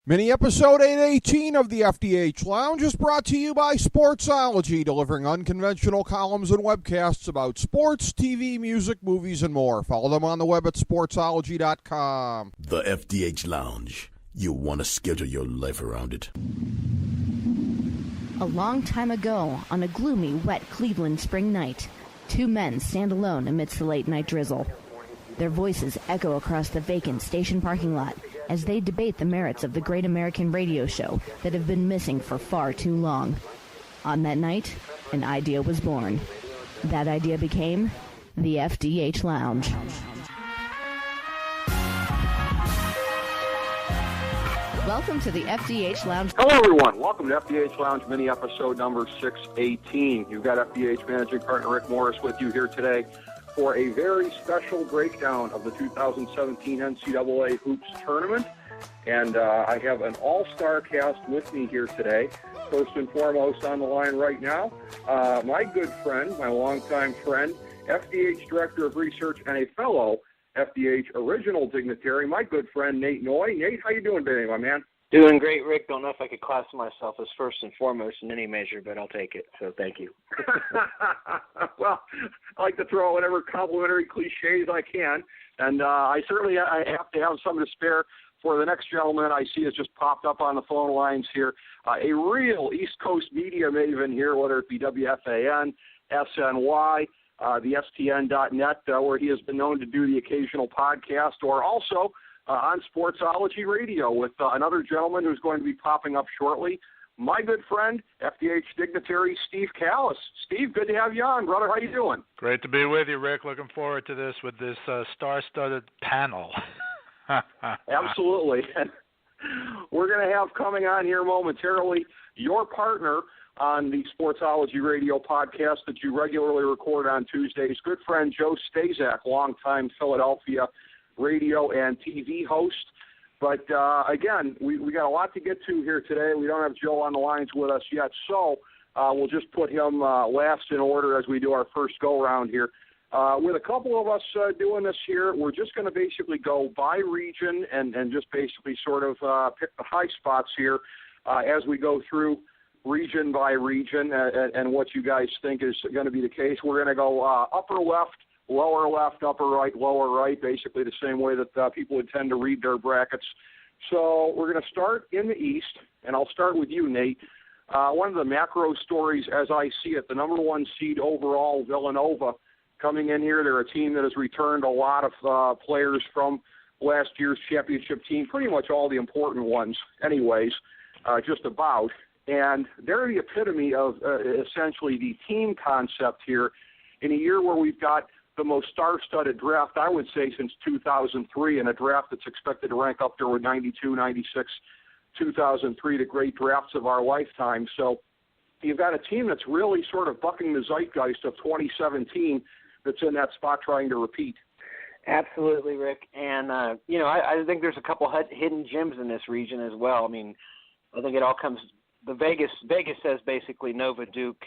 Mini episode 818 of the FDH Lounge is brought to you by Sportsology, delivering unconventional columns and webcasts about sports, TV, music, movies, and more. Follow them on the web at sportsology.com. The FDH Lounge. You want to schedule your life around it. A long time ago, on a gloomy, wet Cleveland spring night, two men stand alone amidst the late-night drizzle. Their voices echo across the vacant station parking lot as they debate the merits of the great American radio show that have been missing for far too long. On that night, an idea was born. That idea became the FDH Lounge. Welcome to the FDH Lounge. Hello, everyone. Welcome to FDH Lounge mini episode number 618. You've got FDH managing partner Rick Morris with you here today for a very special breakdown of the 2017 NCAA Hoops Tournament. And I have an all-star cast with me here today. First and foremost on the line right now, my good friend, my longtime friend, FDH Director of Research and a fellow FDH Original Dignitary, my good friend Nate Noy. Nate, how you doing today, my man? Doing great, Rick. Don't know if I could class myself as first and foremost in any measure, but I'll take it. So thank you. Well, I like to throw whatever complimentary cliches I can, and I have to have some to spare for the next gentleman I see has just popped up on the phone lines here. A real East Coast media maven here, whether it be WFAN, SNY, the STN.net, where he has been known to do the occasional podcast, or also on Sportsology Radio with another gentleman who's going to be popping up shortly, my good friend, FDH Dignitary Steve Kallas. Steve, good to have you on, brother. How you doing? Great to be with you, Rick. Looking forward to this with this star-studded panel. Absolutely. And we're going to have coming on here momentarily your partner on the Sportsology Radio podcast that you regularly record on Tuesdays, good friend Joe Staszak, longtime Philadelphia radio and TV host. But again, we got a lot to get to here today. We don't have Joe on the lines with us yet, so we'll just put him last in order as we do our first go-around here. With a couple of us doing this here, we're just going to basically go by region and just basically sort of pick the high spots here as we go through region by region and what you guys think is going to be the case. We're going to go upper left, upper right, lower right, basically the same way that people would tend to read their brackets. So we're going to start in the East, and I'll start with you, Nate. One of the macro stories as I see it, the number one seed overall, Villanova, coming in here. They're a team that has returned a lot of players from last year's championship team, pretty much all the important ones anyways, just about. And they're the epitome of essentially the team concept here in a year where we've got the most star-studded draft, I would say, since 2003, and a draft that's expected to rank up there with 92, 96, 2003, the great drafts of our lifetime. So you've got a team that's really sort of bucking the zeitgeist of 2017 that's in that spot trying to repeat. Absolutely, Rick. And, I think there's a couple hidden gems in this region as well. I mean, I think it all comes – Vegas says basically Nova Duke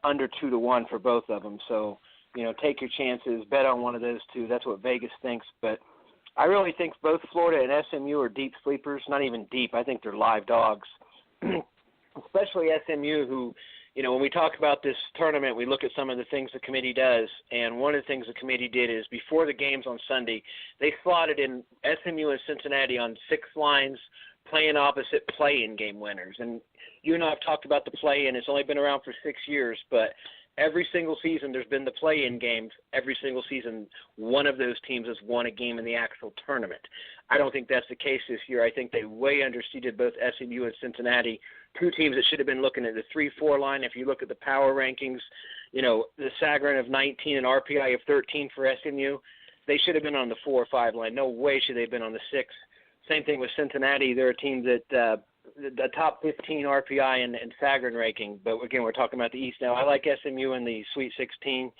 under 2-1 for both of them. So, take your chances, bet on one of those two. That's what Vegas thinks. But I really think both Florida and SMU are deep sleepers. Not even deep. I think they're live dogs, especially SMU who, when we talk about this tournament, we look at some of the things the committee does. And one of the things the committee did is before the games on Sunday, they slotted in SMU and Cincinnati on 6 lines playing opposite play-in game winners. And you and I have talked about the play-in. It's only been around for 6 years, but every single season there's been the play-in games. Every single season one of those teams has won a game in the actual tournament. I don't think that's the case this year. I think they way underseeded both SMU and Cincinnati, two teams that should have been looking at the 3-4 line. If you look at the power rankings, the Sagarin of 19 and RPI of 13 for SMU, they should have been on the 4 or 5 line. No way should they have been on the 6. Same thing with Cincinnati. They're a team that the top 15 RPI and Sagarin ranking. But, again, we're talking about the East now. I like SMU in the Sweet 16.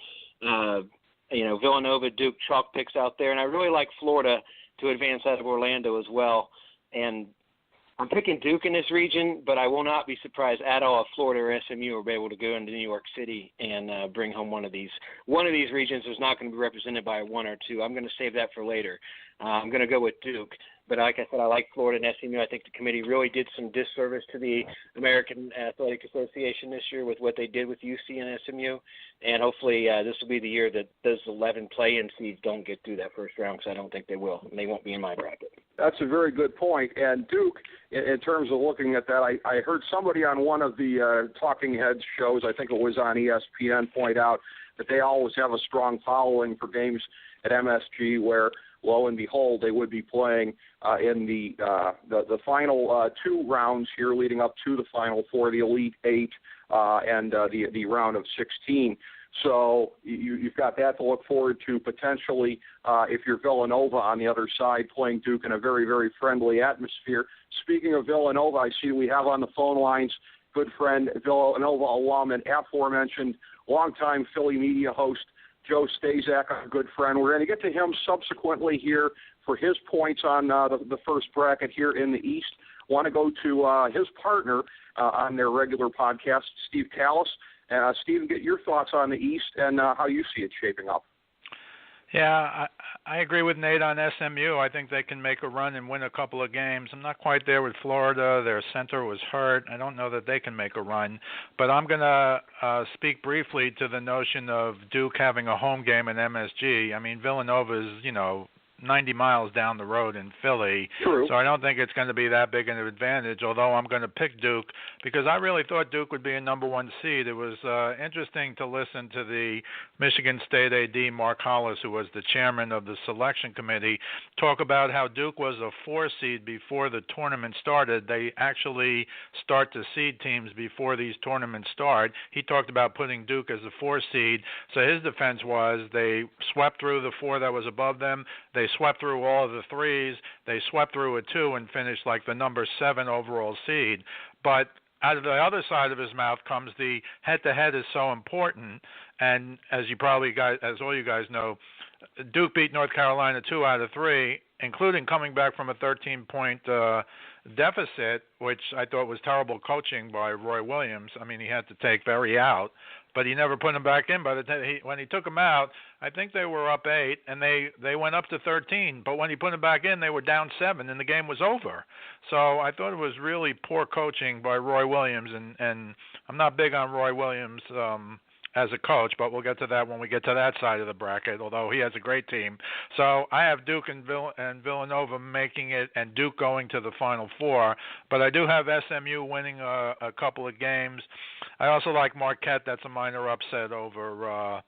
Villanova, Duke, chalk picks out there. And I really like Florida to advance out of Orlando as well. And I'm picking Duke in this region, but I will not be surprised at all if Florida or SMU are able to go into New York City and bring home one of these. One of these regions is not going to be represented by 1 or 2. I'm going to save that for later. I'm going to go with Duke. But like I said, I like Florida and SMU. I think the committee really did some disservice to the American Athletic Association this year with what they did with UC and SMU. And hopefully this will be the year that those 11 play-in seeds don't get through that first round, because I don't think they will, and they won't be in my bracket. That's a very good point. And Duke, in terms of looking at that, I heard somebody on one of the Talking Heads shows, I think it was on ESPN, point out that they always have a strong following for games at MSG where, lo and behold, they would be playing in the final 2 rounds here leading up to the Final Four, the Elite 8 and the round of 16. So you've got that to look forward to potentially if you're Villanova on the other side playing Duke in a very, very friendly atmosphere. Speaking of Villanova, I see we have on the phone lines good friend, Villanova alum and aforementioned longtime Philly media host, Joe Staszak, a good friend. We're going to get to him subsequently here for his points on the first bracket here in the East. Want to go to his partner on their regular podcast, Steve Kallas. Steve, get your thoughts on the East and how you see it shaping up. Yeah, I agree with Nate on SMU. I think they can make a run and win a couple of games. I'm not quite there with Florida. Their center was hurt. I don't know that they can make a run. But I'm going to speak briefly to the notion of Duke having a home game at MSG. I mean, Villanova is, 90 miles down the road in Philly. True. So I don't think it's going to be that big an advantage, although I'm going to pick Duke because I really thought Duke would be a number 1 seed. It was interesting to listen to the Michigan State AD, Mark Kallas, who was the chairman of the selection committee, talk about how Duke was a 4 seed before the tournament started. They actually start to seed teams before these tournaments start. He talked about putting Duke as a 4 seed. So his defense was they swept through the 4 that was above them. They swept through all of the 3s. They swept through a 2 and finished like the number 7 overall seed. But out of the other side of his mouth comes the head-to-head is so important. And as all you guys know, Duke beat North Carolina 2 out of 3, including coming back from a 13-point deficit, which I thought was terrible coaching by Roy Williams. I mean, he had to take Berry out, but he never put him back in. By the time when he took him out, I think they were up 8, and they went up to 13. But when he put him back in, they were down 7, and the game was over. So I thought it was really poor coaching by Roy Williams, and I'm not big on Roy Williams as a coach, but we'll get to that when we get to that side of the bracket, although he has a great team. So I have Duke and Villanova making it and Duke going to the Final Four, but I do have SMU winning a couple of games. I also like Marquette. That's a minor upset over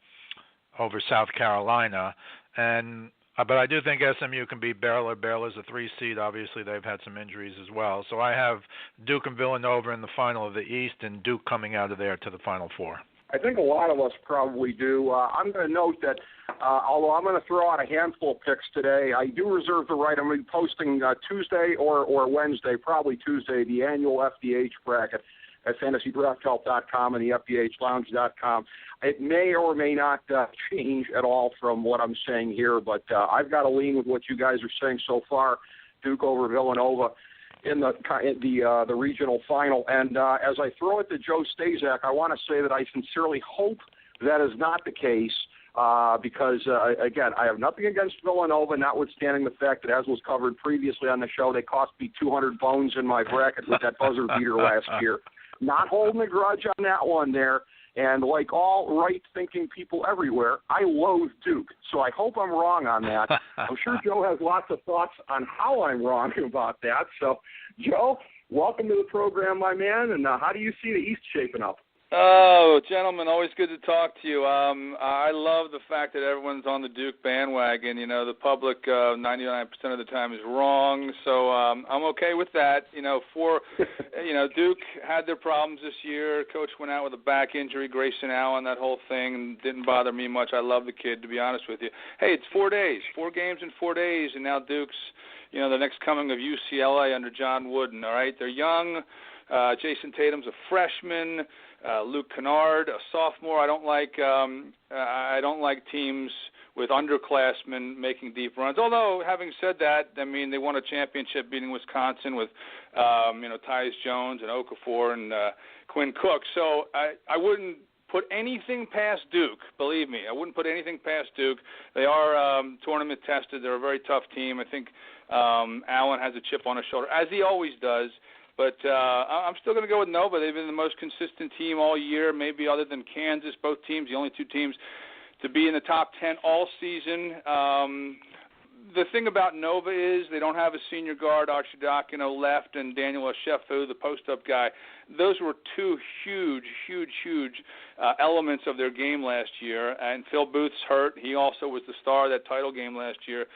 South Carolina. But I do think SMU can beat Baylor. Baylor's a 3 seed. Obviously, they've had some injuries as well. So I have Duke and Villanova in the final of the East and Duke coming out of there to the Final Four. I think a lot of us probably do. I'm going to note that although I'm going to throw out a handful of picks today, I do reserve the right. I'm going to be posting Tuesday or Wednesday, probably Tuesday, the annual FDH bracket at FantasyDraftHelp.com and the FDHLounge.com. It may or may not change at all from what I'm saying here, but I've got to lean with what you guys are saying so far, Duke over Villanova in the regional final. And as I throw it to Joe Staszak, I want to say that I sincerely hope that is not the case because, again, I have nothing against Villanova, notwithstanding the fact that, as was covered previously on the show, they cost me 200 bones in my bracket with that buzzer beater last year. Not holding a grudge on that one there. And like all right-thinking people everywhere, I loathe Duke. So I hope I'm wrong on that. I'm sure Joe has lots of thoughts on how I'm wrong about that. So, Joe, welcome to the program, my man. And how do you see the East shaping up? Oh, gentlemen, always good to talk to you. I love the fact that everyone's on the Duke bandwagon. You know, the public 99% of the time is wrong, so I'm okay with that. Duke had their problems this year. Coach went out with a back injury, Grayson Allen, that whole thing, and didn't bother me much. I love the kid, to be honest with you. Hey, it's 4 days, 4 games in 4 days, and now Duke's, the next coming of UCLA under John Wooden, all right? They're young. Jason Tatum's a freshman. Luke Kennard, a sophomore. I don't like teams with underclassmen making deep runs. Although, having said that, I mean, they won a championship beating Wisconsin with, Tyus Jones and Okafor and Quinn Cook. So I wouldn't put anything past Duke. Believe me, I wouldn't put anything past Duke. They are tournament tested. They're a very tough team. I think Allen has a chip on his shoulder, as he always does. But I'm still going to go with Nova. They've been the most consistent team all year, maybe other than Kansas. Both teams, the only two teams to be in the top 10 all season. The thing about Nova is they don't have a senior guard, Archidakino, left, and Daniel Ashefu, the post-up guy. Those were two huge elements of their game last year. And Phil Booth's hurt. He also was the star of that title game last year,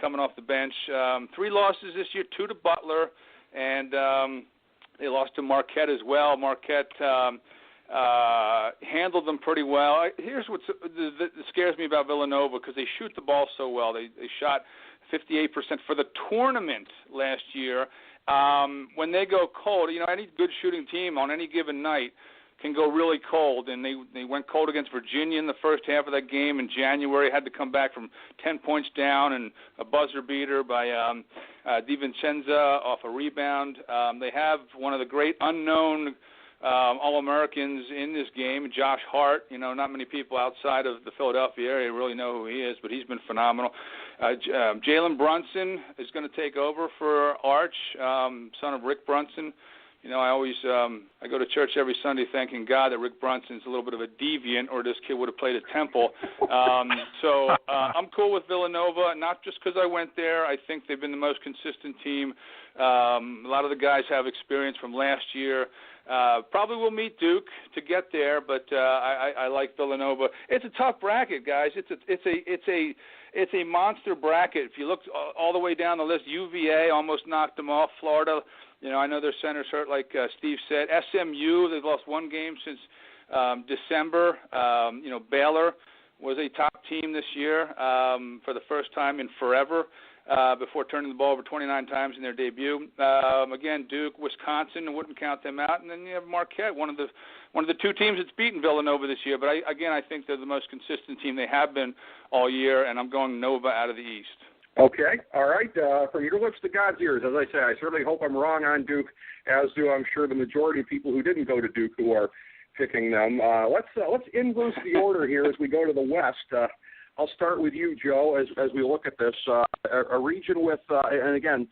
coming off the bench. 3 losses this year, 2 to Butler, and they lost to Marquette as well. Marquette handled them pretty well. Here's what scares me about Villanova, because they shoot the ball so well. They shot 58% for the tournament last year. When they go cold, any good shooting team on any given night can go really cold, and they went cold against Virginia in the first half of that game in January, had to come back from 10 points down and a buzzer beater by DiVincenzo off a rebound. They have one of the great unknown All-Americans in this game, Josh Hart. Not many people outside of the Philadelphia area really know who he is, but he's been phenomenal. Jalen Brunson is going to take over for Arch, son of Rick Brunson. I go to church every Sunday thanking God that Rick Brunson's a little bit of a deviant, or this kid would have played at Temple. So I'm cool with Villanova, not just because I went there. I think they've been the most consistent team. A lot of the guys have experience from last year. Probably will meet Duke to get there, but I like Villanova. It's a tough bracket, guys. It's a monster bracket. If you look all the way down the list, UVA almost knocked them off. Florida, I know their center's hurt, like Steve said. SMU, they've lost one game since December. Baylor was a top team this year for the first time in forever. Before turning the ball over 29 times in their debut. Again, Duke, Wisconsin, I wouldn't count them out. And then you have Marquette, one of the two teams that's beaten Villanova this year. But I think they're the most consistent team. They have been all year, and I'm going Nova out of the East. Okay, all right. From your lips to God's ears, as I say, I certainly hope I'm wrong on Duke, as do I'm sure the majority of people who didn't go to Duke who are picking them. Let's inverse the order here as we go to the West. I'll start with you, Joe, as we look at this. A region with, and again,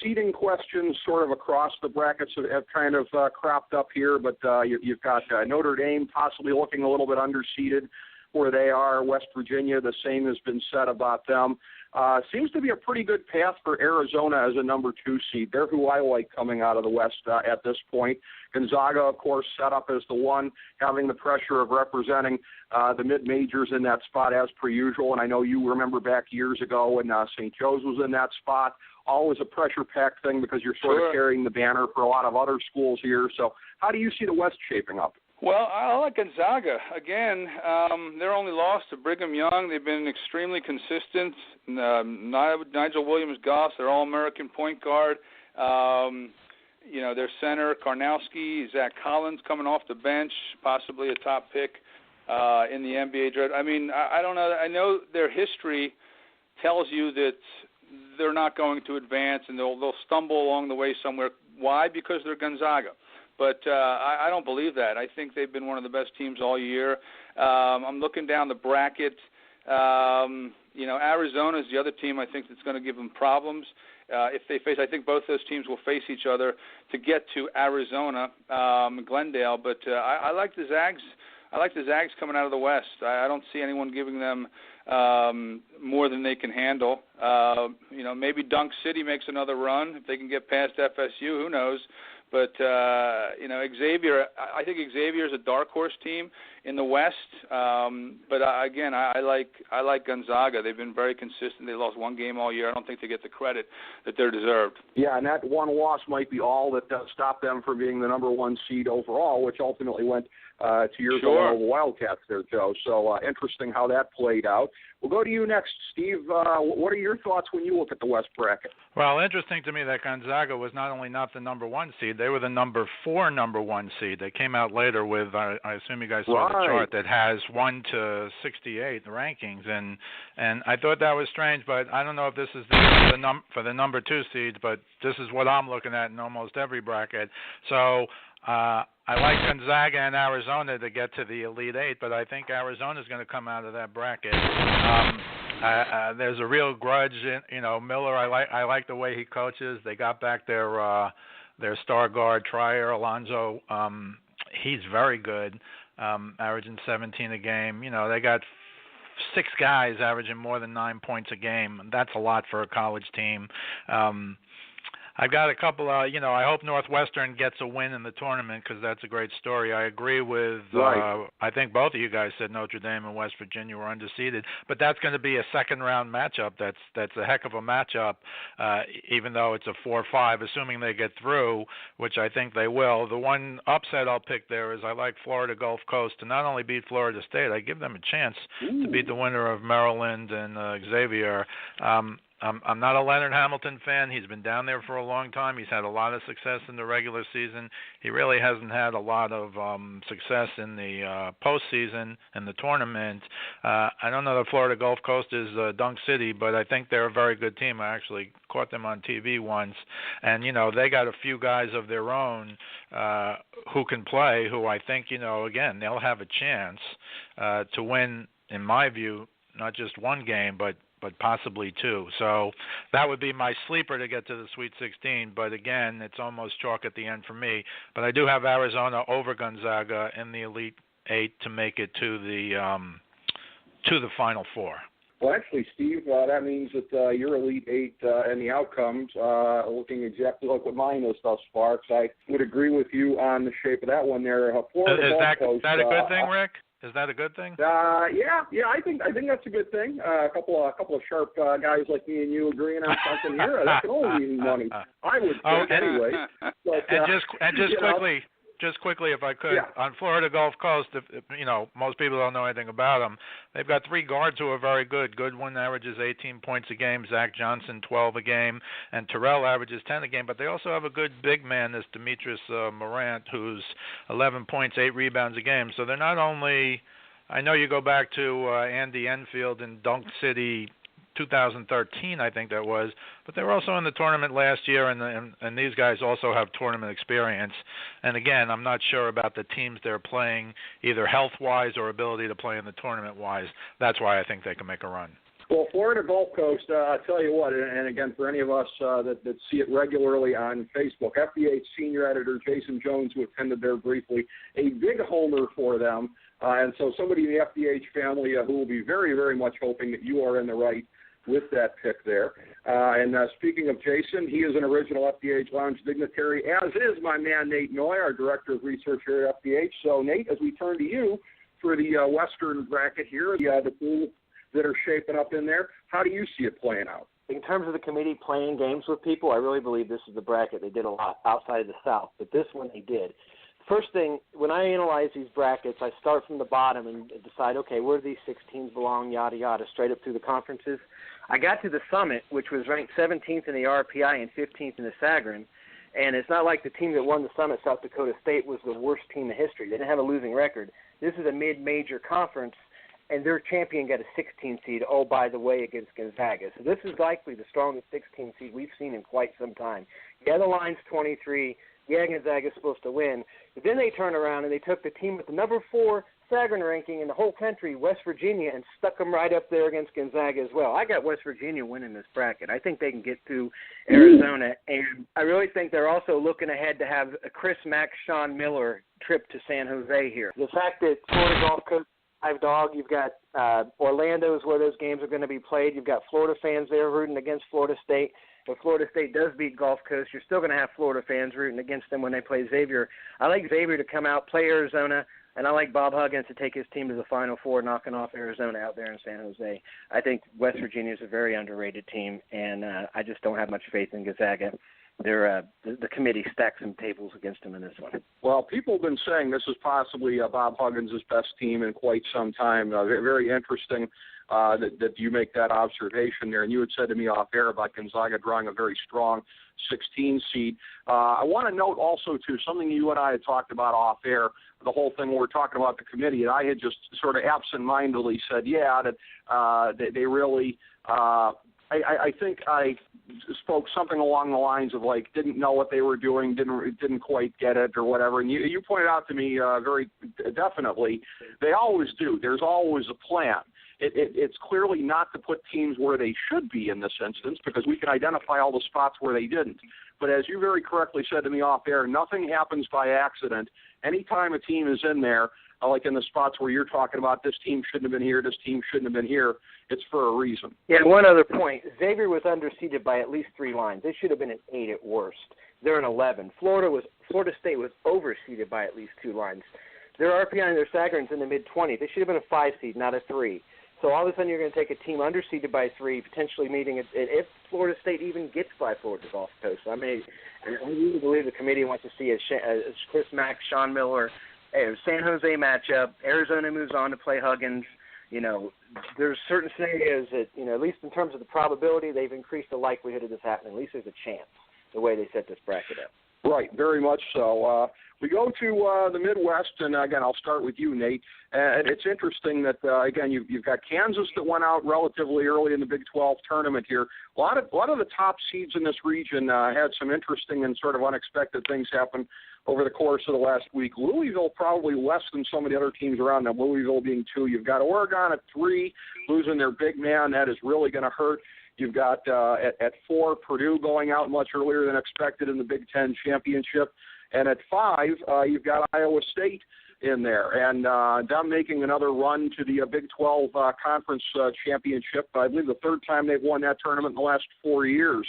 seeding questions sort of across the brackets have kind of cropped up here, but you've got Notre Dame possibly looking a little bit underseeded where they are. West Virginia, the same has been said about them. Seems to be a pretty good path for Arizona as a number 2 seed. They're who I like coming out of the West at this point. Gonzaga, of course, set up as the one, having the pressure of representing the mid-majors in that spot as per usual. And I know you remember back years ago when St. Joe's was in that spot. Always a pressure-packed thing because you're sort of carrying the banner for a lot of other schools here. So how do you see the West shaping up? Well, I like Gonzaga. Again, their only loss to Brigham Young. They've been extremely consistent. Nigel Williams-Goss, their All-American point guard. Their center, Karnowski, Zach Collins coming off the bench, possibly a top pick in the NBA draft. I don't know. I know their history tells you that they're not going to advance, and they'll stumble along the way somewhere. Why? Because they're Gonzaga. But I don't believe that. I think they've been one of the best teams all year. I'm looking down the bracket. Arizona is the other team I think that's going to give them problems. If they face, I think both those teams will face each other to get to Arizona, Glendale. But I like the Zags. I like the Zags coming out of the West. I don't see anyone giving them more than they can handle. Maybe Dunk City makes another run if they can get past FSU. Who knows? But Xavier, I think Xavier is a dark horse team in the West. But again, I like Gonzaga. They've been very consistent. They lost one game all year. I don't think they get the credit that they're deserved. Yeah, and that one loss might be all that stopped them from being the number 1 seed overall, which ultimately went to your Villanova Wildcats there, Joe. So interesting how that played out. We'll go to you next, Steve. What are your thoughts when you look at the West bracket? Well, interesting to me that Gonzaga was not only not the number 1 seed, they were the number 4 number 1 seed. They came out later with, I assume you guys saw the chart that has 1 to 68 the rankings, and I thought that was strange, but I don't know if this is for the number 2 seeds, but this is what I'm looking at in almost every bracket. So I like Gonzaga and Arizona to get to the Elite Eight, but I think Arizona's going to come out of that bracket. There's a real grudge in, Miller. I like the way he coaches. They got back their star guard Trier Alonzo. He's very good, averaging 17 a game. They got 6 guys averaging more than 9 points a game. That's a lot for a college team. I've got a couple I hope Northwestern gets a win in the tournament because that's a great story. I agree with, I think both of you guys said Notre Dame and West Virginia were undefeated, but that's going to be a second-round matchup. That's a heck of a matchup, even though it's a 4-5, assuming they get through, which I think they will. The one upset I'll pick there is I like Florida Gulf Coast to not only beat Florida State, I give them a chance to beat the winner of Maryland and Xavier. I'm not a Leonard Hamilton fan. He's been down there for a long time. He's had a lot of success in the regular season. He really hasn't had a lot of success in the postseason and the tournament. I don't know that Florida Gulf Coast is Dunk City, but I think they're a very good team. I actually caught them on TV once. And, they got a few guys of their own who can play, who I think, again, they'll have a chance to win, in my view, not just one game, but possibly 2. So that would be my sleeper to get to the Sweet 16. But again, it's almost chalk at the end for me. But I do have Arizona over Gonzaga in the Elite 8 to make it to the Final Four. Well, actually, Steve, that means that your Elite 8 and the outcomes looking exactly like what mine is thus far. Because I would agree with you on the shape of that one there. Florida is that a good thing, Rick? Is that a good thing? Yeah. I think that's a good thing. A couple of sharp guys like me and you agreeing on something here, that can only mean money. I would think anyway. But, just quickly, if I could, on Florida Gulf Coast, if most people don't know anything about them, they've got 3 guards who are very good. Goodwin averages 18 points a game, Zach Johnson 12 a game, and Terrell averages 10 a game. But they also have a good big man, this Demetrius Morant, who's 11 points, 8 rebounds a game. So they're not only, I know you go back to Andy Enfield in Dunk City 2013, I think that was, but they were also in the tournament last year, and these guys also have tournament experience. And again, I'm not sure about the teams they're playing, either health-wise or ability to play in the tournament-wise. That's why I think they can make a run. Well, Florida Gulf Coast, I'll tell you what, and again, for any of us that see it regularly on Facebook, FDH senior editor Jason Jones, who attended there briefly, a big homer for them. And so somebody in the FDH family who will be very, very much hoping that you are in the right with that pick there. And speaking of Jason, he is an original FDH Lounge dignitary, as is my man Nate Noy, our director of research here at FDH. So, Nate, as we turn to you for the Western bracket here, the pool that are shaping up in there, how do you see it playing out? In terms of the committee playing games with people, I really believe this is the bracket. They did a lot outside of the South, but this one they did. First thing, when I analyze these brackets, I start from the bottom and decide, okay, where do these 6 teams belong, yada, yada, straight up through the conferences. I got to the Summit, which was ranked 17th in the RPI and 15th in the Sagarin, and it's not like the team that won the Summit, South Dakota State, was the worst team in history. They didn't have a losing record. This is a mid-major conference, and their champion got a 16 seed, oh, by the way, against Gonzaga. So this is likely the strongest 16 seed we've seen in quite some time. Yeah, the line's 23. Yeah, Gonzaga's supposed to win. But then they turned around and they took the team with the number 4 Sagarin ranking in the whole country, West Virginia, and stuck them right up there against Gonzaga as well. I got West Virginia winning this bracket. I think they can get through Arizona, and I really think they're also looking ahead to have a Chris Mack, Sean Miller trip to San Jose here. The fact that Florida Gulf Coast, I've dog, you've got Orlando is where those games are going to be played. You've got Florida fans there rooting against Florida State. If Florida State does beat Gulf Coast, you're still going to have Florida fans rooting against them when they play Xavier. I like Xavier to come out, play Arizona, and I like Bob Huggins to take his team to the Final Four, knocking off Arizona out there in San Jose. I think West Virginia is a very underrated team, and I just don't have much faith in Gonzaga. The committee stacked some tables against them in this one. Well, people have been saying this is possibly Bob Huggins' best team in quite some time. Very interesting that you make that observation there. And you had said to me off air about Gonzaga drawing a very strong 16 seed. I want to note also, too, something you and I had talked about off air, the whole thing when we're talking about the committee, and I had just sort of absentmindedly said, that they really I think I spoke something along the lines of like didn't know what they were doing, didn't quite get it or whatever. And you pointed out to me very definitely they always do. There's always a plan. It's clearly not to put teams where they should be in this instance because we can identify all the spots where they didn't. But as you very correctly said to me off air, nothing happens by accident. Anytime a team is in there, like in the spots where you're talking about this team shouldn't have been here, this team shouldn't have been here, it's for a reason. Yeah, one other point. Xavier was underseeded by at least 3 lines. They should have been at 8 at worst. They're an 11. Florida State was overseeded by at least 2 lines. Their RPI and their Sagarin's in the mid-20s. They should have been a 5 seed, not a 3. So all of a sudden you're going to take a team underseeded by 3, potentially meeting it if Florida State even gets by Florida Gulf Coast. I mean, I really believe the committee wants to see a Chris Mack, Sean Miller, San Jose matchup. Arizona moves on to play Huggins. You know, there's certain scenarios that, you know, at least in terms of the probability, they've increased the likelihood of this happening. At least there's a chance the way they set this bracket up. Right, very much so. We go to the Midwest, and again, I'll start with you, Nate. And it's interesting that, again, you've got Kansas that went out relatively early in the Big 12 tournament here. A lot of the top seeds in this region had some interesting and sort of unexpected things happen over the course of the last week. Louisville probably less than some of the other teams around them, Louisville being 2. You've got Oregon at 3, losing their big man. That is really going to hurt. You've got at 4, Purdue going out much earlier than expected in the Big Ten championship. And at 5, you've got Iowa State in there. And them making another run to the Big 12 conference championship. I believe the 3rd time they've won that tournament in the last 4 years.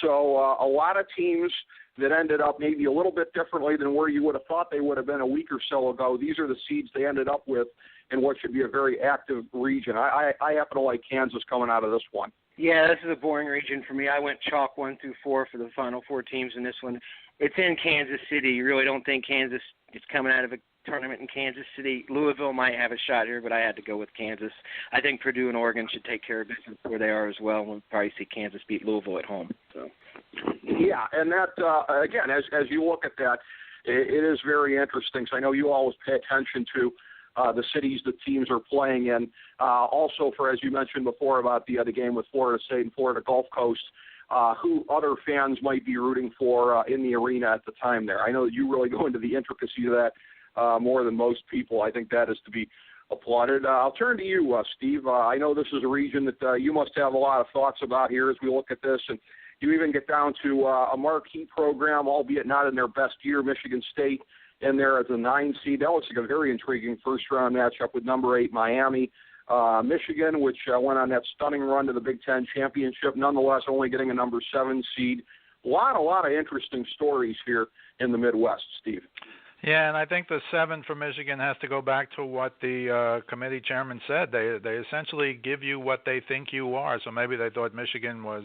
So a lot of teams that ended up maybe a little bit differently than where you would have thought they would have been a week or so ago. These are the seeds they ended up with in what should be a very active region. I happen to like Kansas coming out of this one. Yeah, this is a boring region for me. I went chalk 1 through 4 for the final 4 teams in this one. It's in Kansas City. You really don't think Kansas is coming out of a tournament in Kansas City. Louisville might have a shot here, but I had to go with Kansas. I think Purdue and Oregon should take care of business where they are as well. We'll probably see Kansas beat Louisville at home. So. Yeah, and that, again, as you look at that, it is very interesting. So I know you always pay attention to the cities the teams are playing in. Also, for as you mentioned before about the game with Florida State and Florida Gulf Coast, who other fans might be rooting for in the arena at the time there. I know that you really go into the intricacy of that more than most people. I think that is to be applauded. I'll turn to you, Steve. I know this is a region that you must have a lot of thoughts about here as we look at this, and you even get down to a marquee program, albeit not in their best year, Michigan State, in there as a 9 seed. That looks like a very intriguing first-round matchup with number 8 Miami. Michigan, which went on that stunning run to the Big Ten championship, nonetheless only getting a number 7 seed. A lot of interesting stories here in the Midwest, Steve. Yeah, and I think the 7 for Michigan has to go back to what the committee chairman said. They essentially give you what they think you are. So maybe they thought Michigan was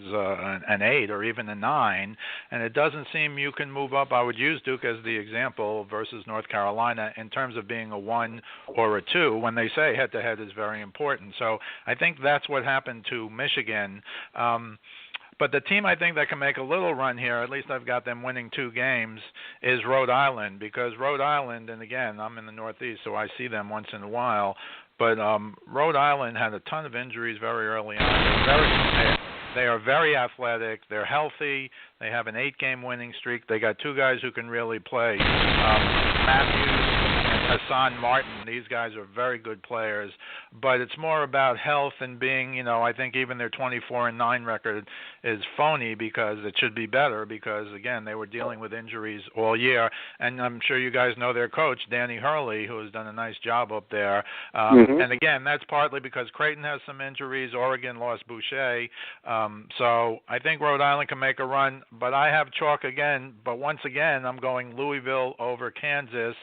an 8 or even a 9, and it doesn't seem you can move up. I would use Duke as the example versus North Carolina in terms of being a 1 or a 2 when they say head-to-head is very important. So I think that's what happened to Michigan. But the team I think that can make a little run here, at least I've got them winning 2 games, is Rhode Island. Because Rhode Island, and again, I'm in the Northeast, so I see them once in a while, but Rhode Island had a ton of injuries very early on. They are very athletic. They're healthy. They have an 8-game winning streak. They got 2 guys who can really play. Matthews and Hassan Martin, these guys are very good players, but it's more about health and being, I think even their 24-9 record is phony because it should be better because, again, they were dealing with injuries all year, and I'm sure you guys know their coach, Danny Hurley, who has done a nice job up there, and again, that's partly because Creighton has some injuries, Oregon lost Boucher, so I think Rhode Island can make a run, but I have chalk again, but once again, I'm going Louisville over Kansas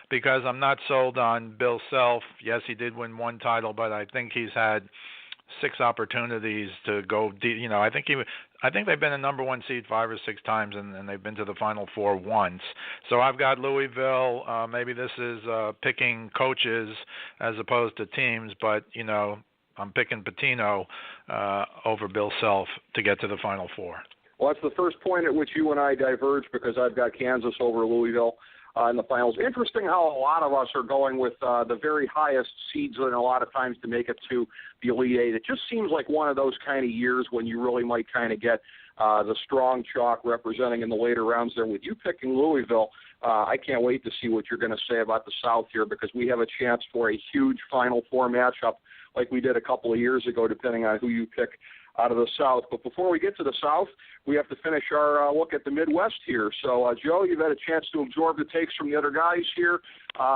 because I'm not sold on Bill Self. Yes, he did win 1 title, but I think he's had 6 opportunities to go. I think they've been a number 1 seed 5 or 6 times, and they've been to the Final Four once. So I've got Louisville. Maybe this is picking coaches as opposed to teams, but I'm picking Pitino over Bill Self to get to the Final Four. Well, that's the first point at which you and I diverge because I've got Kansas over Louisville. in the finals. Interesting how a lot of us are going with the very highest seeds, and a lot of times to make it to the Elite Eight. It just seems like one of those kind of years when you really might kind of get the strong chalk representing in the later rounds there. With you picking Louisville, I can't wait to see what you're going to say about the South here, because we have a chance for a huge Final Four matchup like we did a couple of years ago, depending on who you pick out of the South. But before we get to the South, we have to finish our look at the Midwest here. So, Joe, you've had a chance to absorb the takes from the other guys here.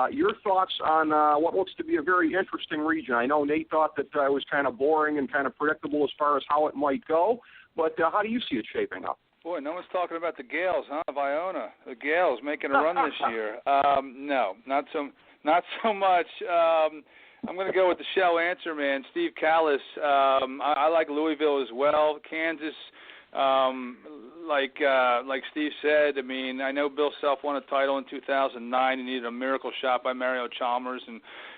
Your thoughts on what looks to be a very interesting region. I know Nate thought that it was kind of boring and kind of predictable as far as how it might go, but how do you see it shaping up? Boy, no one's talking about the Gales, huh? Iona, the Gales making a run this year. No, not so much. I'm going to go with the shell answer, man. Steve Kallas. I like Louisville as well. Kansas, like Steve said. I mean, I know Bill Self won a title in 2009. He needed a miracle shot by Mario Chalmers,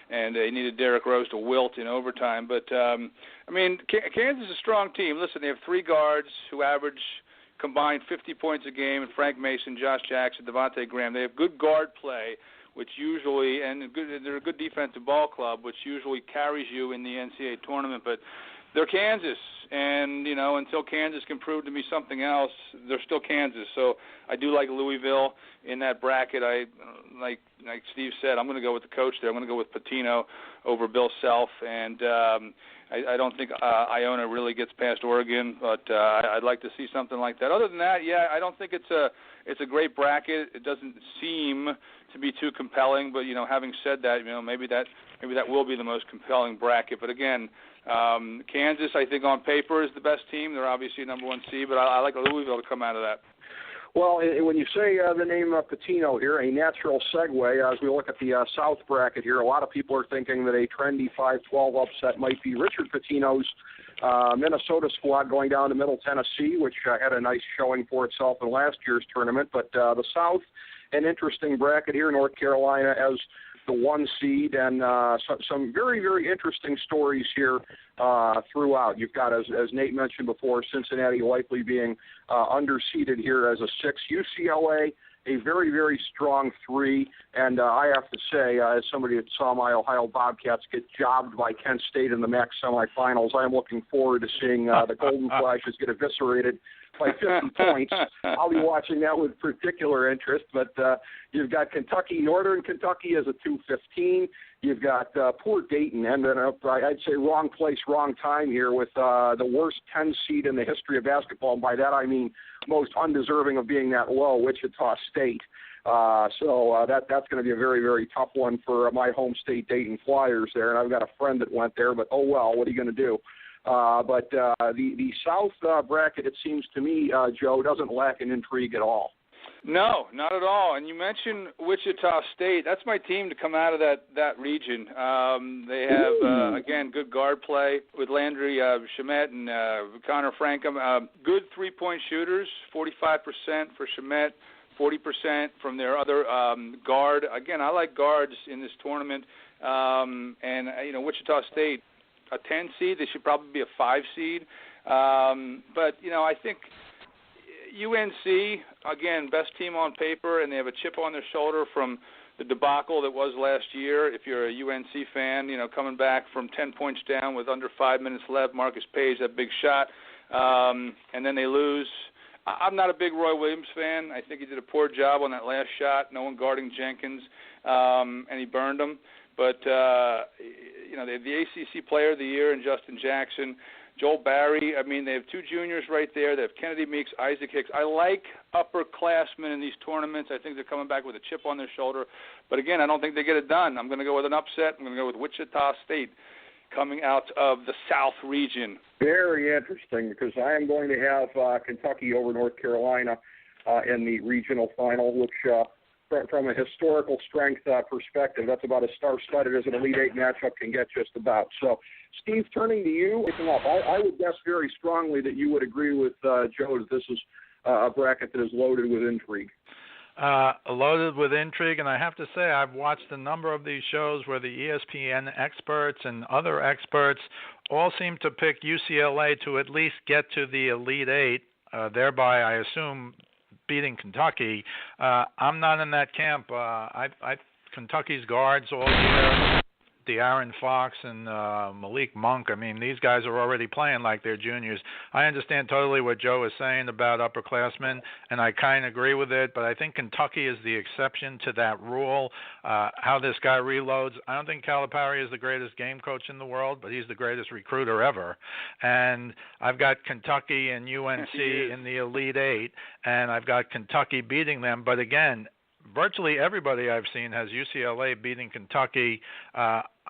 and he needed Derrick Rose to wilt in overtime. But I mean, Kansas is a strong team. Listen, they have three guards who average combined 50 points a game, and Frank Mason, Josh Jackson, Devontae Graham. They have good guard play, which usually, and they're a good defensive ball club, which usually carries you in the NCAA tournament. But they're Kansas, and, you know, until Kansas can prove to me something else, they're still Kansas. So I do like Louisville in that bracket. Like Steve said, I'm going to go with the coach there. I'm going to go with Pitino over Bill Self, and I don't think Iona really gets past Oregon, but I'd like to see something like that. Other than that, yeah, I don't think it's a great bracket. It doesn't seem to be too compelling, but, you know, having said that, you know, maybe that will be the most compelling bracket. But again, Kansas, I think on paper is the best team. They're obviously number one seed, but I like Louisville to come out of that. Well, when you say the name Pitino here, a natural segue as we look at the South bracket here, a lot of people are thinking that a trendy 5-12 upset might be Richard Pitino's Minnesota squad going down to Middle Tennessee, which had a nice showing for itself in last year's tournament. But the South, an interesting bracket here. North Carolina as the one seed, and some very, very interesting stories here throughout. You've got, as Nate mentioned before, Cincinnati likely being underseeded here as a 6. UCLA, a very, very strong 3. And I have to say, as somebody that saw my Ohio Bobcats get jobbed by Kent State in the MAC semifinals, I am looking forward to seeing the Golden Flashes get eviscerated by 50 points. I'll be watching that with particular interest. But you've got Kentucky, Northern Kentucky as a 2-15. You've got poor Dayton ending up, I'd say, wrong place, wrong time here with the worst 10 seed in the history of basketball. And by that I mean most undeserving of being that low, Wichita State. So that's going to be a very, very tough one for my home state, Dayton Flyers there. And I've got a friend that went there, but oh well, what are you going to do? But the South bracket, it seems to me, Joe, doesn't lack in intrigue at all. No, not at all. And you mentioned Wichita State. That's my team to come out of that region. They have, again, good guard play with Landry Shamet and Connor Frankham. Good three-point shooters, 45% for Shamet, 40% from their other guard. Again, I like guards in this tournament. And, you know, Wichita State, a 10 seed. They should probably be a 5 seed. But, you know, I think UNC, again, best team on paper, and they have a chip on their shoulder from the debacle that was last year. If you're a UNC fan, you know, coming back from 10 points down with under 5 minutes left, Marcus Page, that big shot, and then they lose. I'm not a big Roy Williams fan. I think he did a poor job on that last shot, no one guarding Jenkins, and he burned him. But, you know, they have the ACC Player of the Year in Justin Jackson, Joel Barry. I mean, they have 2 juniors right there. They have Kennedy Meeks, Isaac Hicks. I like upperclassmen in these tournaments. I think they're coming back with a chip on their shoulder. But, again, I don't think they get it done. I'm going to go with an upset. I'm going to go with Wichita State coming out of the South region. Very interesting, because I am going to have Kentucky over North Carolina in the regional final, which from a historical strength perspective, that's about as star-studded as an Elite Eight matchup can get just about. So, Steve, turning to you, I would guess very strongly that you would agree with Joe that this is a bracket that is loaded with intrigue. Loaded with intrigue, and I have to say I've watched a number of these shows where the ESPN experts and other experts all seem to pick UCLA to at least get to the Elite Eight, thereby I assume beating Kentucky. I'm not in that camp. Kentucky's guards all year, De'Aaron Fox and Malik Monk, I mean, these guys are already playing like they're juniors. I understand totally what Joe is saying about upperclassmen, and I kind of agree with it, but I think Kentucky is the exception to that rule. How this guy reloads, I don't think Calipari is the greatest game coach in the world, but he's the greatest recruiter ever. And I've got Kentucky and UNC in the Elite Eight, and I've got Kentucky beating them. But again, virtually everybody I've seen has UCLA beating Kentucky.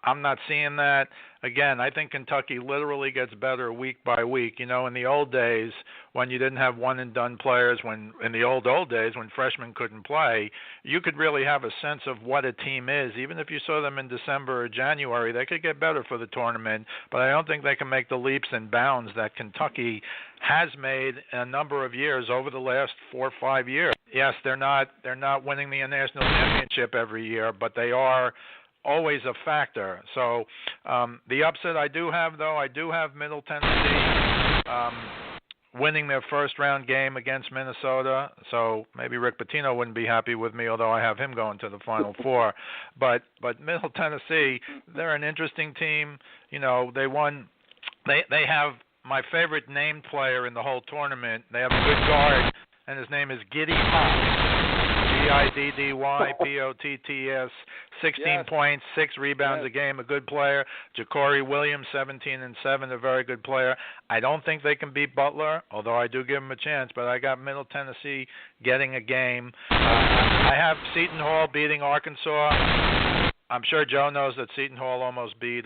I'm not seeing that. Again, I think Kentucky literally gets better week by week. You know, in the old days when you didn't have one-and-done players, in the old days when freshmen couldn't play, you could really have a sense of what a team is. Even if you saw them in December or January, they could get better for the tournament, but I don't think they can make the leaps and bounds that Kentucky has made a number of years over the last 4 or 5 years. Yes, they're not winning the national championship every year, but they are always a factor. So the upset I do have, though, I do have Middle Tennessee winning their first-round game against Minnesota. So maybe Rick Pitino wouldn't be happy with me, although I have him going to the Final Four. But Middle Tennessee, they're an interesting team. You know, they won. They have my favorite named player in the whole tournament. They have a good guard, and his name is Giddy Potts. Giddy Potts, 16 points, 6 rebounds a game, a good player. Ja'Cory Williams, 17 and 7, a very good player. I don't think they can beat Butler, although I do give them a chance, but I got Middle Tennessee getting a game. I have Seton Hall beating Arkansas. I'm sure Joe knows that Seton Hall almost beat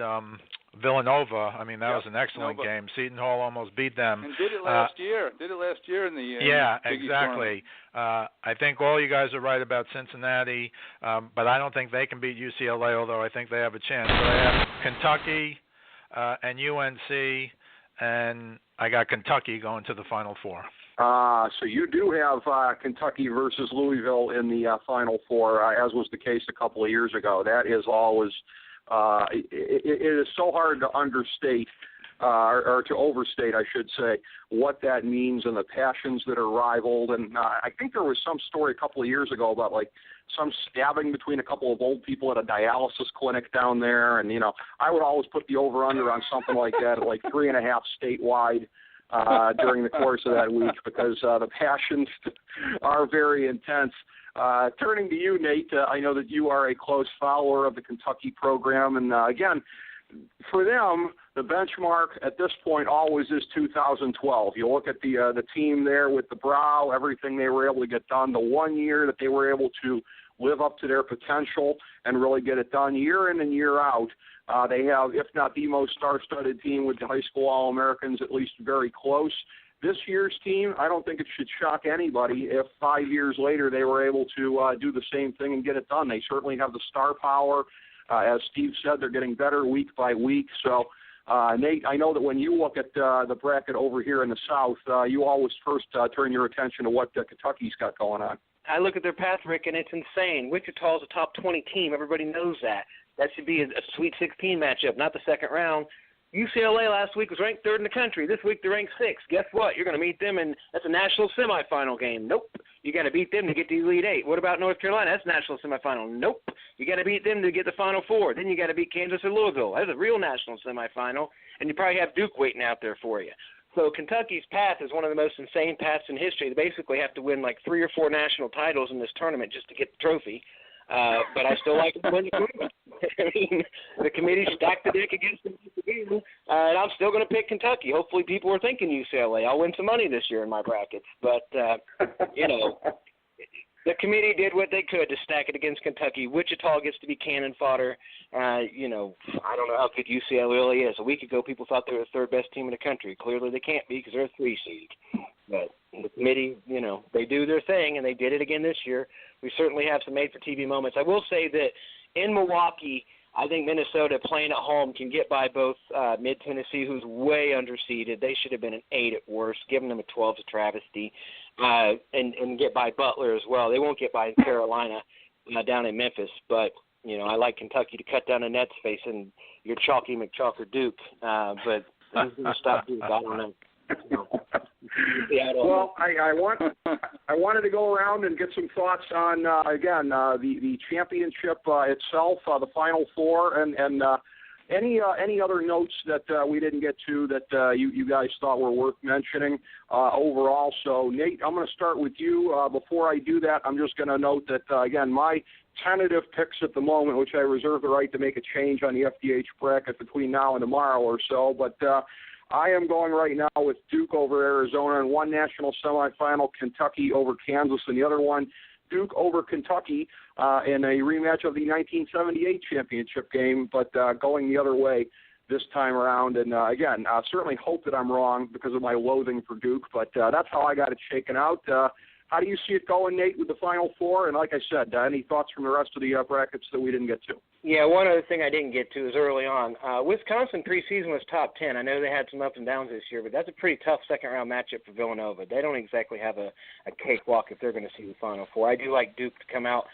Villanova. I mean, that was an excellent game. Seton Hall almost beat them. And did it last year. In the Big exactly. I think all you guys are right about Cincinnati, but I don't think they can beat UCLA, although I think they have a chance. So I have Kentucky and UNC, and I got Kentucky going to the Final Four. So you do have Kentucky versus Louisville in the Final Four, as was the case a couple of years ago. That is always it is so hard to understate or to overstate, I should say, what that means and the passions that are rivaled. And I think there was some story a couple of years ago about like some stabbing between a couple of old people at a dialysis clinic down there. And, you know, I would always put the over-under on something like that at like 3.5 statewide during the course of that week because the passions are very intense. Turning to you, Nate, I know that you are a close follower of the Kentucky program. And, again, for them, the benchmark at this point always is 2012. You look at the team there with the Brow, everything they were able to get done, the 1 year that they were able to live up to their potential and really get it done year in and year out. They have, if not the most star-studded team with the high school All-Americans, at least very close. This year's team, I don't think it should shock anybody if 5 years later they were able to do the same thing and get it done. They certainly have the star power. As Steve said, they're getting better week by week. So, Nate, I know that when you look at the bracket over here in the South, you always first turn your attention to what Kentucky's got going on. I look at their path, Rick, and it's insane. Wichita's a top 20 team. Everybody knows that. That should be a Sweet 16 matchup, not the second round. UCLA last week was ranked 3rd in the country. This week they're ranked 6th. Guess what? You're going to meet them, and that's a national semifinal game. Nope. You got to beat them to get the Elite Eight. What about North Carolina? That's a national semifinal. Nope. You got to beat them to get the Final Four. Then you got to beat Kansas or Louisville. That's a real national semifinal, and you probably have Duke waiting out there for you. So Kentucky's path is one of the most insane paths in history. They basically have to win like 3 or 4 national titles in this tournament just to get the trophy. But I still like to win the tournament. I mean, the committee stacked the deck against them again, and I'm still going to pick Kentucky. Hopefully people are thinking UCLA. I'll win some money this year in my brackets. But, you know, the committee did what they could to stack it against Kentucky. Wichita gets to be cannon fodder. You know, I don't know how good UCLA really is. A week ago, people thought they were the 3rd best team in the country. Clearly they can't be because they're a 3 seed. But the committee, you know, they do their thing, and they did it again this year. We certainly have some made-for-TV moments. I will say that in Milwaukee, I think Minnesota playing at home can get by both Mid-Tennessee, who's way underseeded. They should have been an 8 at worst. Giving them a 12 is a travesty. And get by Butler as well. They won't get by Carolina down in Memphis. But, you know, I like Kentucky to cut down the net space and your Chalky McChalk or Duke. But who's going to stop Duke? I don't know. Well, I wanted to go around and get some thoughts on the championship itself, the Final Four, and any other notes that we didn't get to that you guys thought were worth mentioning overall. So, Nate, I'm going to start with you. Before I do that, I'm just going to note that again, my tentative picks at the moment, which I reserve the right to make a change on the FDH bracket between now and tomorrow or so, but I am going right now with Duke over Arizona in one national semifinal, Kentucky over Kansas in the other one, Duke over Kentucky in a rematch of the 1978 championship game, but going the other way this time around. And again, I certainly hope that I'm wrong because of my loathing for Duke, but that's how I got it shaken out. How do you see it going, Nate, with the Final Four? And like I said, any thoughts from the rest of the brackets that we didn't get to? Yeah, one other thing I didn't get to is early on. Wisconsin preseason was top 10. I know they had some ups and downs this year, but that's a pretty tough second-round matchup for Villanova. They don't exactly have a cakewalk if they're going to see the Final Four. I do like Duke to come out.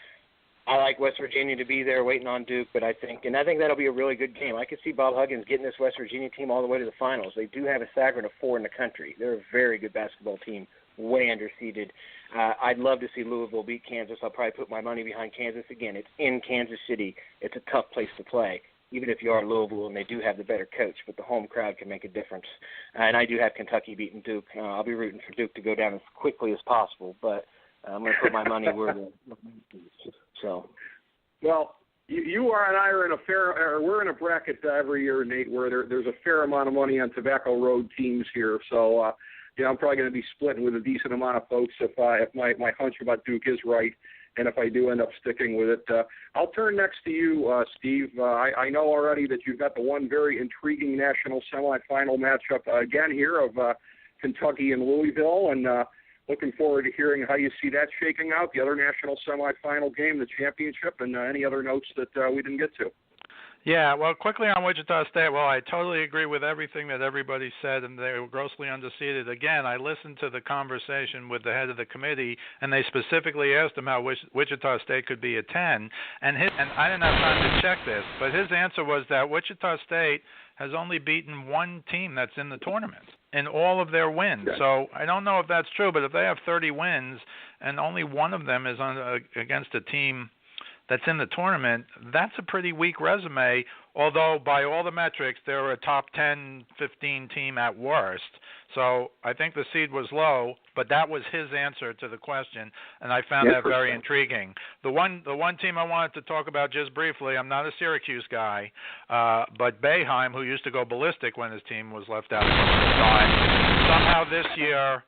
I like West Virginia to be there waiting on Duke, but I think that'll be a really good game. I could see Bob Huggins getting this West Virginia team all the way to the finals. They do have a staggering of 4 in the country. They're a very good basketball team, way underseeded. I'd love to see Louisville beat Kansas. I'll probably put my money behind Kansas again. It's in Kansas City. It's a tough place to play, even if you are Louisville and they do have the better coach, but the home crowd can make a difference. And I do have Kentucky beating Duke. I'll be rooting for Duke to go down as quickly as possible, but I'm going to put my money where the so. Well, you and I are in we're in a bracket every year, Nate, where there's a fair amount of money on Tobacco Road teams here. So, I'm probably going to be splitting with a decent amount of folks if my hunch about Duke is right, and if I do end up sticking with it. I'll turn next to you, Steve. I know already that you've got the one very intriguing national semifinal matchup again here of Kentucky and Louisville, and looking forward to hearing how you see that shaking out, the other national semifinal game, the championship, and any other notes that we didn't get to. Yeah, well, quickly on Wichita State, well, I totally agree with everything that everybody said, and they were grossly underseeded. Again, I listened to the conversation with the head of the committee, and they specifically asked him how Wichita State could be a 10, and I didn't have time to check this, but his answer was that Wichita State has only beaten one team that's in the tournament in all of their wins. Okay. So I don't know if that's true, but if they have 30 wins and only one of them is against a team that's in the tournament, that's a pretty weak resume, although by all the metrics, they're a top 10, 15 team at worst. So I think the seed was low, but that was his answer to the question, and I found that very intriguing. The one team I wanted to talk about just briefly, I'm not a Syracuse guy, but Boeheim, who used to go ballistic when his team was left out of the time, somehow this year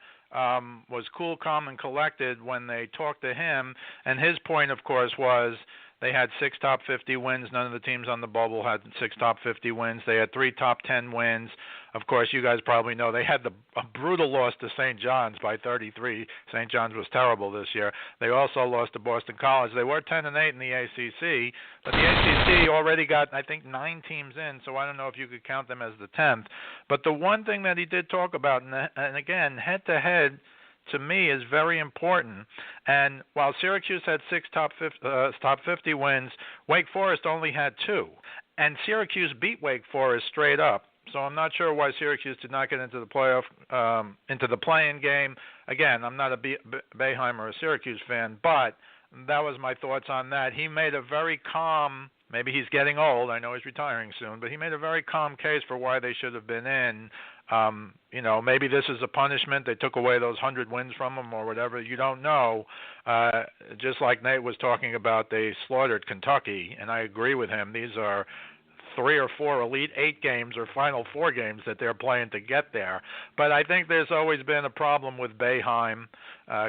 was cool, calm, and collected when they talked to him, and his point, of course, was they had 6 top 50 wins. None of the teams on the bubble had 6 top 50 wins. They had 3 top 10 wins. Of course, you guys probably know they had a brutal loss to St. John's by 33. St. John's was terrible this year. They also lost to Boston College. They were 10-8 in the ACC, but the ACC already got, I think, 9 teams in, so I don't know if you could count them as the 10th. But the one thing that he did talk about, and again, head-to-head, to me, is very important. And while Syracuse had 6 top 50 wins, Wake Forest only had 2. And Syracuse beat Wake Forest straight up. So I'm not sure why Syracuse did not get into the playoff, into the play-in game. Again, I'm not a Boeheim or a Syracuse fan, but that was my thoughts on that. He made a very calm, maybe he's getting old, I know he's retiring soon, but he made a very calm case for why they should have been in. Maybe this is a punishment. They took away those 100 wins from them or whatever. You don't know. Just like Nate was talking about, they slaughtered Kentucky, and I agree with him. These are 3 or 4 Elite 8 games or Final 4 games that they're playing to get there. But I think there's always been a problem with Boeheim,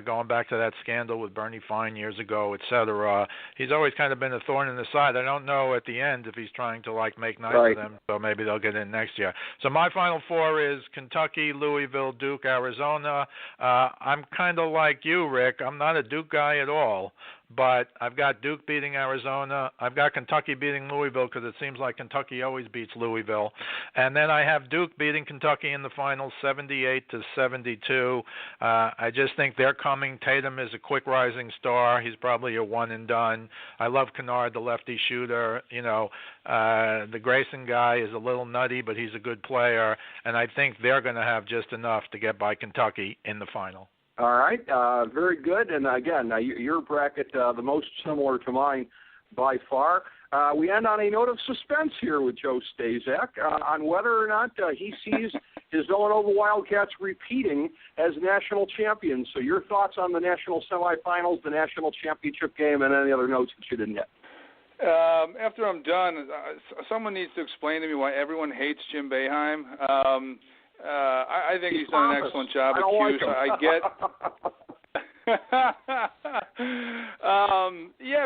going back to that scandal with Bernie Fine years ago, et cetera. He's always kind of been a thorn in the side. I don't know at the end if he's trying to, make nice of them, so maybe they'll get in next year. So my Final 4 is Kentucky, Louisville, Duke, Arizona. I'm kind of like you, Rick. I'm not a Duke guy at all. but I've got Duke beating Arizona. I've got Kentucky beating Louisville because it seems like Kentucky always beats Louisville. And then I have Duke beating Kentucky in the finals 78-72. I just think they're coming. Tatum is a quick rising star. He's probably a one and done. I love Kennard, the lefty shooter. The Grayson guy is a little nutty, but he's a good player. And I think they're going to have just enough to get by Kentucky in the final. All right, very good. And again, your bracket, the most similar to mine by far. We end on a note of suspense here with Joe Staszak on whether or not he sees his Villanova Wildcats repeating as national champions. So your thoughts on the national semifinals, the national championship game, and any other notes that you didn't get? After I'm done, someone needs to explain to me why everyone hates Jim Boeheim. I think he's done an excellent job at Cuse. I get.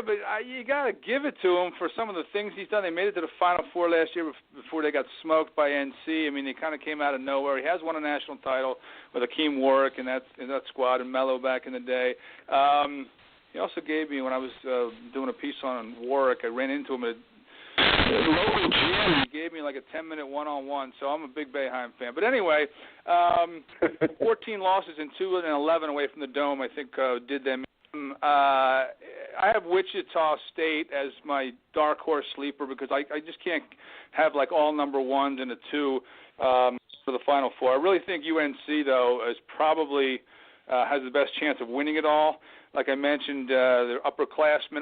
But you got to give it to him for some of the things he's done. They made it to the Final Four last year before they got smoked by NC. I mean, they kind of came out of nowhere. He has won a national title with Akeem Warwick and that squad and Mello back in the day. He also gave me, when I was doing a piece on Warwick, I ran into him at a local gym. He gave me like a 10-minute one-on-one, so I'm a big Boeheim fan. But anyway, 14 losses and 2-11 away from the Dome, I think, did them. I have Wichita State as my dark horse sleeper because I just can't have like all number ones and a two for the Final Four. I really think UNC, though, is probably has the best chance of winning it all. Like I mentioned, they're upperclassmen.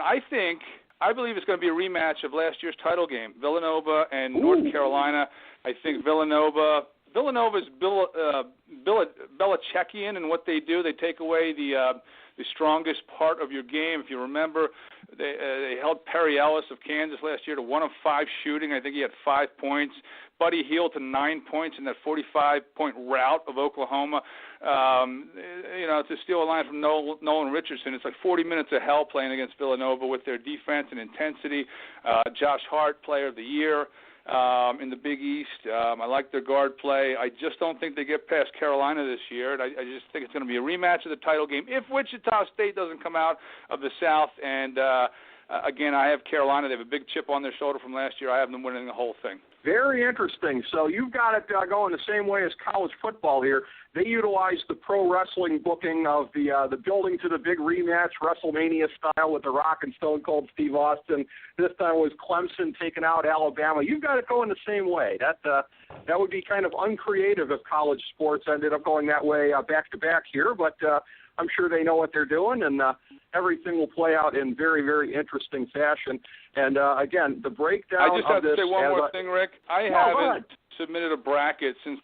I believe it's going to be a rematch of last year's title game, Villanova and North Carolina. I think Villanova's Belichickian in what they do. They take away the strongest part of your game. If you remember, they held Perry Ellis of Kansas last year to 1 of 5 shooting. I think he had 5 points. Buddy Hield to 9 points in that 45-point rout of Oklahoma. To steal a line from Nolan Richardson, it's like 40 minutes of hell playing against Villanova with their defense and intensity. Josh Hart, Player of the Year in the Big East. I like their guard play. I just don't think they get past Carolina this year. And I just think it's going to be a rematch of the title game if Wichita State doesn't come out of the South. And, again, I have Carolina. They have a big chip on their shoulder from last year. I have them winning the whole thing. Very interesting. So you've got it going the same way as college football here. They utilize the pro wrestling booking of the building to the big rematch, WrestleMania style with The Rock and Stone Cold Steve Austin. This time was Clemson taking out Alabama. You've got it going the same way. That would be kind of uncreative if college sports ended up going that way back to back here, but I'm sure they know what they're doing, and everything will play out in very, very interesting fashion. And, again, the breakdown of this... I just have to say one more thing, Rick. I haven't submitted a bracket since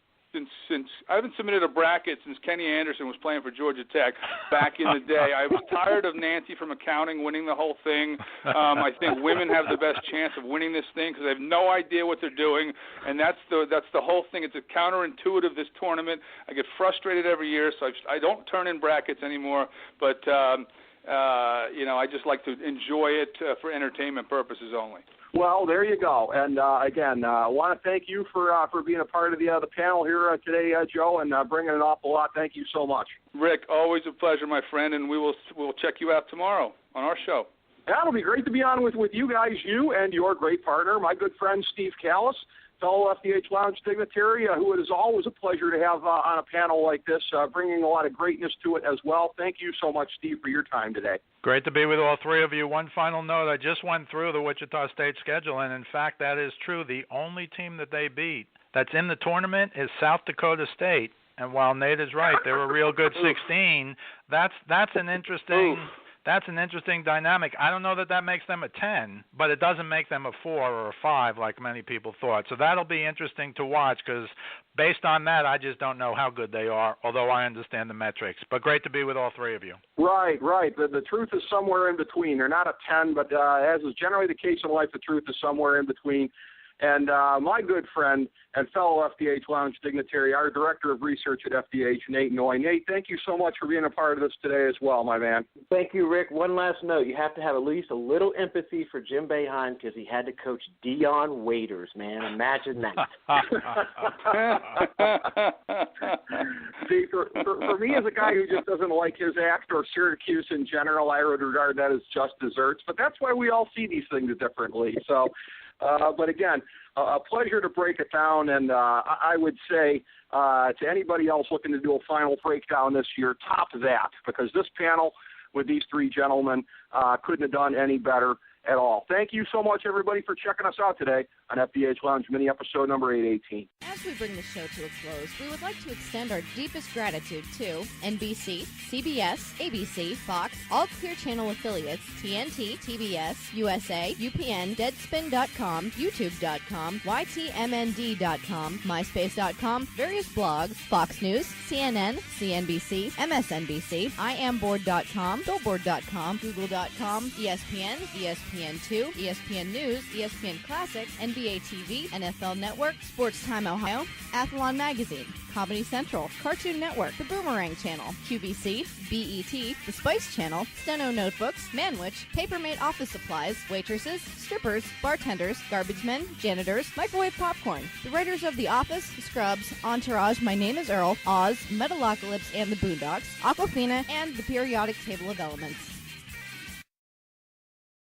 Kenny Anderson was playing for Georgia Tech back in the day. I was tired of Nancy from accounting winning the whole thing. I think women have the best chance of winning this thing because they have no idea what they're doing, and that's the whole thing. It's a counterintuitive, this tournament. I get frustrated every year, so I don't turn in brackets anymore, but I just like to enjoy it for entertainment purposes only. Well, there you go. And, again, I want to thank you for being a part of the panel here today, Joe, and bringing an awful lot. Thank you so much. Rick, always a pleasure, my friend, and we'll check you out tomorrow on our show. That'll be great to be on with you guys, you and your great partner, my good friend Steve Kallas, fellow FDH Lounge dignitary, who it is always a pleasure to have on a panel like this, bringing a lot of greatness to it as well. Thank you so much, Steve, for your time today. Great to be with all three of you. One final note, I just went through the Wichita State schedule, and in fact, that is true. The only team that they beat that's in the tournament is South Dakota State. And while Nate is right, they're a real good 16. That's an interesting... That's an interesting dynamic. I don't know that makes them a 10, but it doesn't make them a 4 or a 5 like many people thought. So that'll be interesting to watch because based on that, I just don't know how good they are, although I understand the metrics. But great to be with all three of you. Right. The truth is somewhere in between. They're not a 10, but as is generally the case in life, the truth is somewhere in between. and my good friend and fellow FDH Lounge dignitary, our Director of Research at FDH, Nate Noy. Nate, thank you so much for being a part of this today as well, my man. Thank you, Rick. One last note. You have to have at least a little empathy for Jim Boeheim because he had to coach Dion Waiters, man. Imagine that. See, for me as a guy who just doesn't like his act or Syracuse in general, I would regard that as just desserts. But that's why we all see these things differently. So, but again, a pleasure to break it down. And I would say to anybody else looking to do a final breakdown this year, top that, because this panel with these three gentlemen couldn't have done any better at all. Thank you so much, everybody, for checking us out today on FDH Lounge mini episode number 818. As we bring the show to a close, we would like to extend our deepest gratitude to NBC, CBS, ABC, Fox, all Clear Channel affiliates, TNT, TBS, USA, UPN, Deadspin.com, YouTube.com, YTMND.com, MySpace.com, various blogs, Fox News, CNN, CNBC, MSNBC, IamBoard.com, Billboard.com, Google.com, ESPN, ESPN2, ESPN News, ESPN Classic, NBA TV, NFL Network, Sports Time Ohio, Athlon Magazine, Comedy Central, Cartoon Network, The Boomerang Channel, QVC, BET, The Spice Channel, Steno Notebooks, Manwich, Papermate Office Supplies, waitresses, strippers, bartenders, garbage men, janitors, microwave popcorn, the writers of The Office, Scrubs, Entourage, My Name is Earl, Oz, Metalocalypse and the Boondocks, Aquafina, and the periodic table of elements.